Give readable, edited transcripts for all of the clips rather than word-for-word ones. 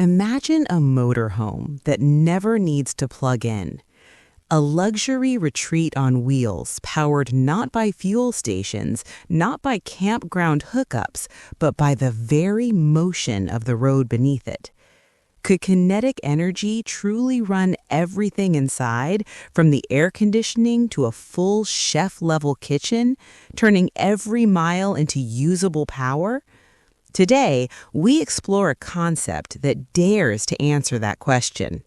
Imagine a motorhome that never needs to plug in. A luxury retreat on wheels powered not by fuel stations, not by campground hookups, but by the very motion of the road beneath it. Could kinetic energy truly run everything inside, from the air conditioning to a full chef-level kitchen, turning every mile into usable power? Today, we explore a concept that dares to answer that question.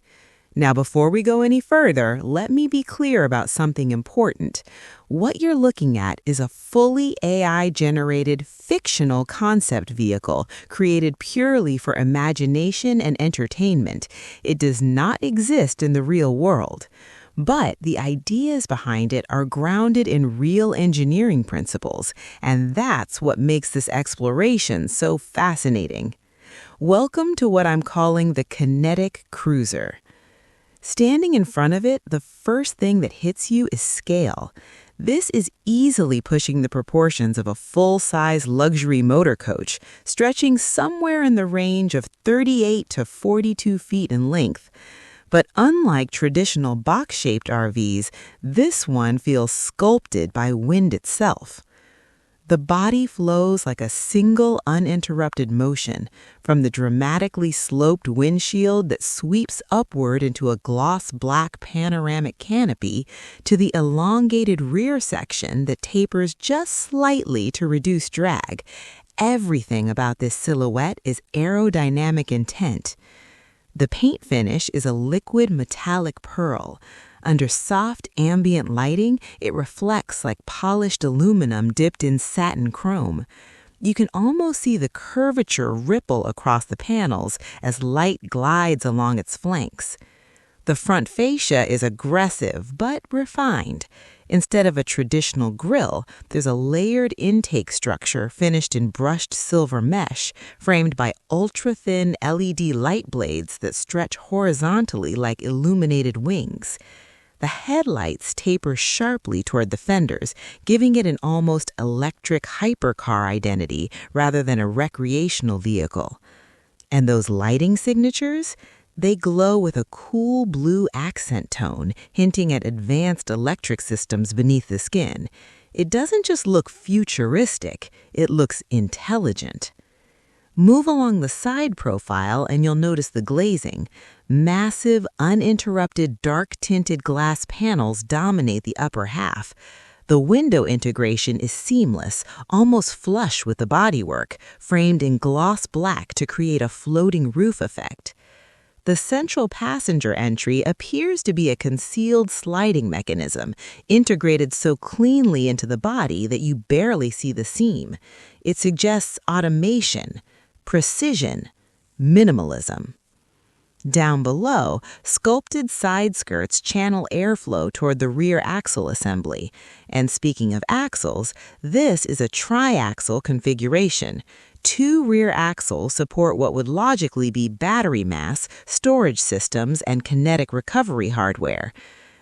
Now, before we go any further, let me be clear about something important. What you're looking at is a fully AI-generated fictional concept vehicle created purely for imagination and entertainment. It does not exist in the real world. But the ideas behind it are grounded in real engineering principles, and that's what makes this exploration so fascinating. Welcome to what I'm calling the kinetic cruiser. Standing in front of it, the first thing that hits you is scale. This is easily pushing the proportions of a full-size luxury motor coach, stretching somewhere in the range of 38 to 42 feet in length. But unlike traditional box-shaped RVs, this one feels sculpted by wind itself. The body flows like a single uninterrupted motion, from the dramatically sloped windshield that sweeps upward into a gloss black panoramic canopy to the elongated rear section that tapers just slightly to reduce drag. Everything about this silhouette is aerodynamic intent. The paint finish is a liquid metallic pearl. Under soft ambient lighting, it reflects like polished aluminum dipped in satin chrome. You can almost see the curvature ripple across the panels as light glides along its flanks. The front fascia is aggressive but refined. Instead of a traditional grille, there's a layered intake structure finished in brushed silver mesh, framed by ultra-thin LED light blades that stretch horizontally like illuminated wings. The headlights taper sharply toward the fenders, giving it an almost electric hypercar identity rather than a recreational vehicle. And those lighting signatures? They glow with a cool blue accent tone, hinting at advanced electric systems beneath the skin. It doesn't just look futuristic, it looks intelligent. Move along the side profile and you'll notice the glazing. Massive, uninterrupted, dark-tinted glass panels dominate the upper half. The window integration is seamless, almost flush with the bodywork, framed in gloss black to create a floating roof effect. The central passenger entry appears to be a concealed sliding mechanism, integrated so cleanly into the body that you barely see the seam. It suggests automation, precision, minimalism. Down below, sculpted side skirts channel airflow toward the rear axle assembly. And speaking of axles, this is a triaxle configuration. 2 rear axles support what would logically be battery mass, storage systems, and kinetic recovery hardware.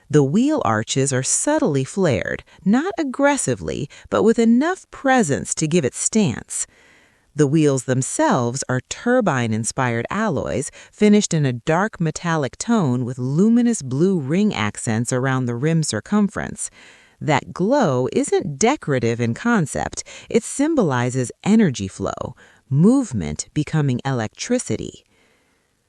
The wheel arches are subtly flared, not aggressively, but with enough presence to give it stance. The wheels themselves are turbine-inspired alloys finished in a dark metallic tone with luminous blue ring accents around the rim circumference. That glow isn't decorative in concept, it symbolizes energy flow, movement becoming electricity.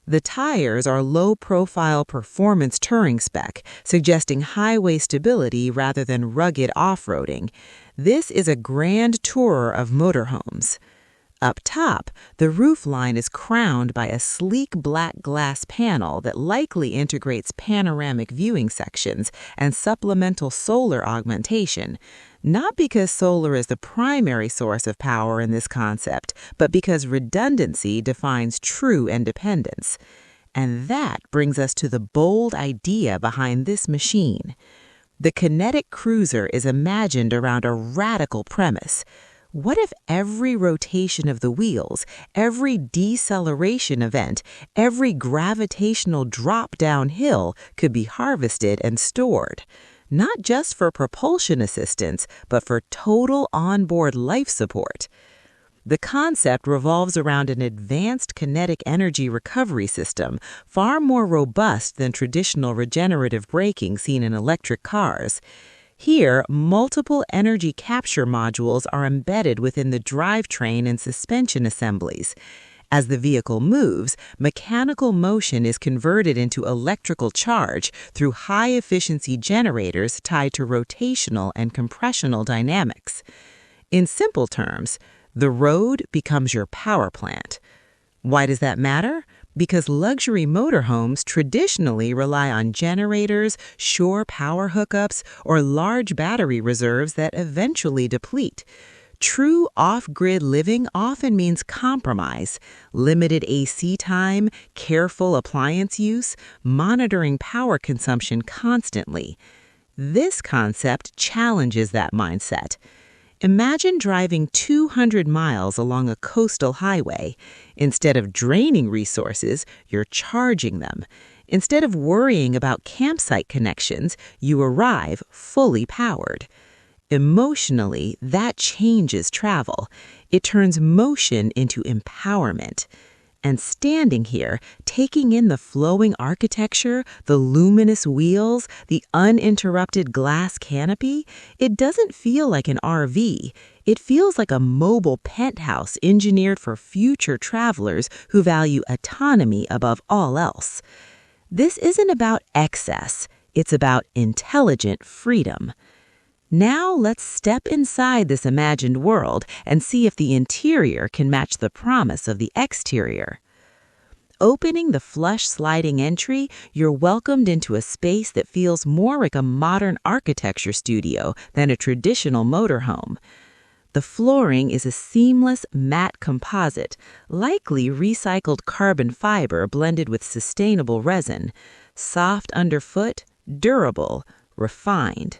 The tires are low-profile performance touring spec, suggesting highway stability rather than rugged off-roading. This is a grand tourer of motorhomes. Up top, the roofline is crowned by a sleek black glass panel that likely integrates panoramic viewing sections and supplemental solar augmentation, not because solar is the primary source of power in this concept, but because redundancy defines true independence. And that brings us to the bold idea behind this machine. The kinetic cruiser is imagined around a radical premise. What if every rotation of the wheels, every deceleration event, every gravitational drop downhill could be harvested and stored? Not just for propulsion assistance, but for total onboard life support. The concept revolves around an advanced kinetic energy recovery system, far more robust than traditional regenerative braking seen in electric cars. Here, multiple energy capture modules are embedded within the drivetrain and suspension assemblies. As the vehicle moves, mechanical motion is converted into electrical charge through high-efficiency generators tied to rotational and compressional dynamics. In simple terms, the road becomes your power plant. Why does that matter? Because luxury motorhomes traditionally rely on generators, shore power hookups, or large battery reserves that eventually deplete. True off-grid living often means compromise, limited AC time, careful appliance use, monitoring power consumption constantly. This concept challenges that mindset. Imagine driving 200 miles along a coastal highway. Instead of draining resources, you're charging them. Instead of worrying about campsite connections, you arrive fully powered. Emotionally, that changes travel. It turns motion into empowerment. And standing here, taking in the flowing architecture, the luminous wheels, the uninterrupted glass canopy, it doesn't feel like an RV. It feels like a mobile penthouse engineered for future travelers who value autonomy above all else. This isn't about excess. It's about intelligent freedom. Now let's step inside this imagined world and see if the interior can match the promise of the exterior. Opening the flush sliding entry, you're welcomed into a space that feels more like a modern architecture studio than a traditional motorhome. The flooring is a seamless matte composite, likely recycled carbon fiber blended with sustainable resin. Soft underfoot, durable, refined.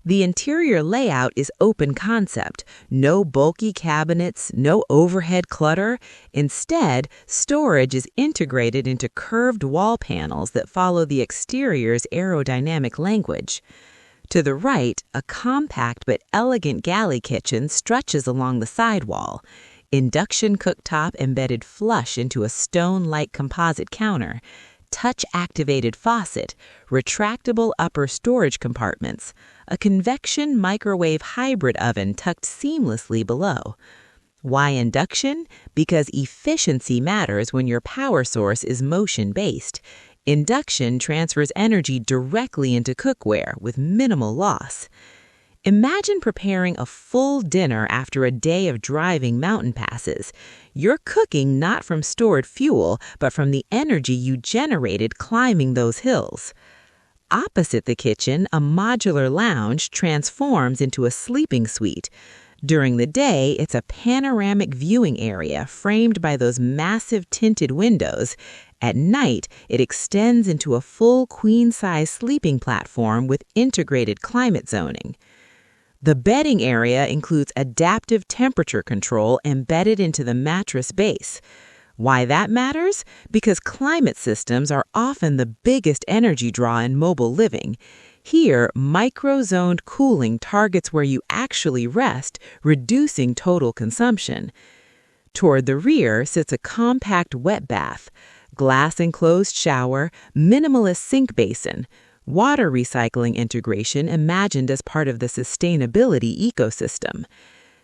The interior layout is open concept, no bulky cabinets, no overhead clutter. Instead, storage is integrated into curved wall panels that follow the exterior's aerodynamic language. To the right, a compact but elegant galley kitchen stretches along the sidewall. Induction cooktop embedded flush into a stone-like composite counter. Touch-activated faucet, retractable upper storage compartments, a convection microwave hybrid oven tucked seamlessly below. Why induction? Because efficiency matters when your power source is motion-based. Induction transfers energy directly into cookware with minimal loss. Imagine preparing a full dinner after a day of driving mountain passes. You're cooking not from stored fuel, but from the energy you generated climbing those hills. Opposite the kitchen, a modular lounge transforms into a sleeping suite. During the day, it's a panoramic viewing area framed by those massive tinted windows. At night, it extends into a full queen-size sleeping platform with integrated climate zoning. The bedding area includes adaptive temperature control embedded into the mattress base. Why that matters? Because climate systems are often the biggest energy draw in mobile living. Here, micro-zoned cooling targets where you actually rest, reducing total consumption. Toward the rear sits a compact wet bath, glass-enclosed shower, minimalist sink basin, water recycling integration imagined as part of the sustainability ecosystem.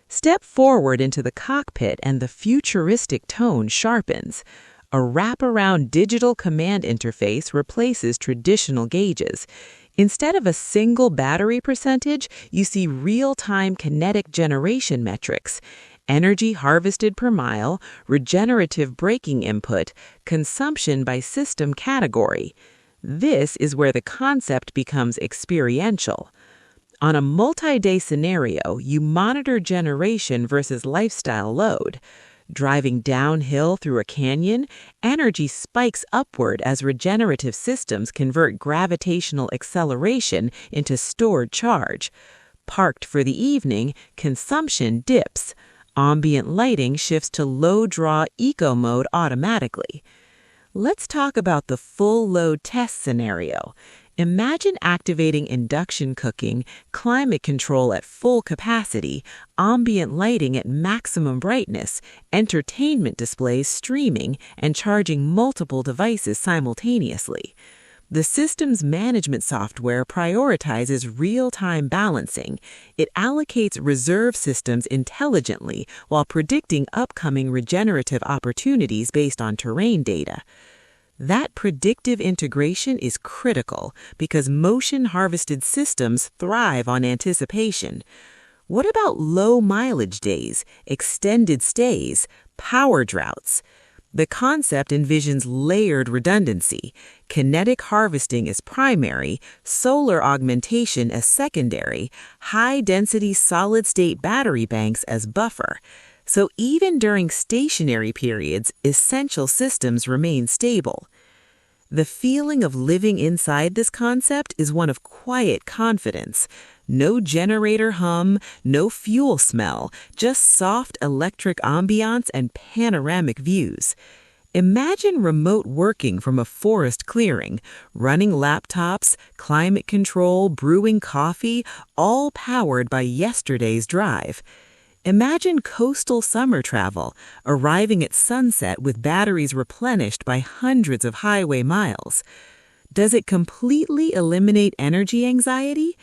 Step forward into the cockpit and the futuristic tone sharpens. A wraparound digital command interface replaces traditional gauges. Instead of a single battery percentage, you see real-time kinetic generation metrics. Energy harvested per mile, regenerative braking input, consumption by system category. This is where the concept becomes experiential. On a multi-day scenario, you monitor generation versus lifestyle load. Driving downhill through a canyon, energy spikes upward as regenerative systems convert gravitational acceleration into stored charge. Parked for the evening, consumption dips. Ambient lighting shifts to low-draw eco mode automatically. Let's talk about the full load test scenario. Imagine activating induction cooking, climate control at full capacity, ambient lighting at maximum brightness, entertainment displays streaming, and charging multiple devices simultaneously. The system's management software prioritizes real-time balancing. It allocates reserve systems intelligently while predicting upcoming regenerative opportunities based on terrain data. That predictive integration is critical because motion-harvested systems thrive on anticipation. What about low mileage days, extended stays, power droughts? The concept envisions layered redundancy. Kinetic harvesting as primary, solar augmentation as secondary, high-density solid-state battery banks as buffer. So even during stationary periods, essential systems remain stable. The feeling of living inside this concept is one of quiet confidence. No generator hum, no fuel smell, just soft electric ambiance and panoramic views. Imagine remote working from a forest clearing, running laptops, climate control, brewing coffee, all powered by yesterday's drive. Imagine coastal summer travel, arriving at sunset with batteries replenished by hundreds of highway miles. Does it completely eliminate energy anxiety?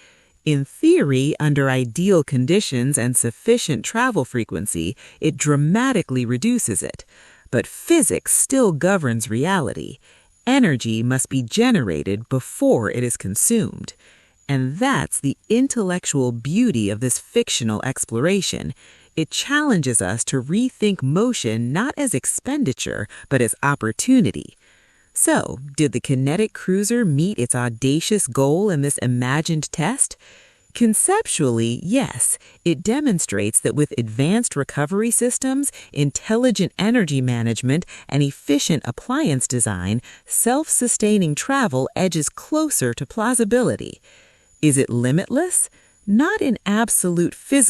In theory, under ideal conditions and sufficient travel frequency, it dramatically reduces it. But physics still governs reality. Energy must be generated before it is consumed. And that's the intellectual beauty of this fictional exploration. It challenges us to rethink motion not as expenditure, but as opportunity. So, did the kinetic cruiser meet its audacious goal in this imagined test? Conceptually, yes, it demonstrates that with advanced recovery systems, intelligent energy management, and efficient appliance design, self-sustaining travel edges closer to plausibility. Is it limitless? Not in absolute physical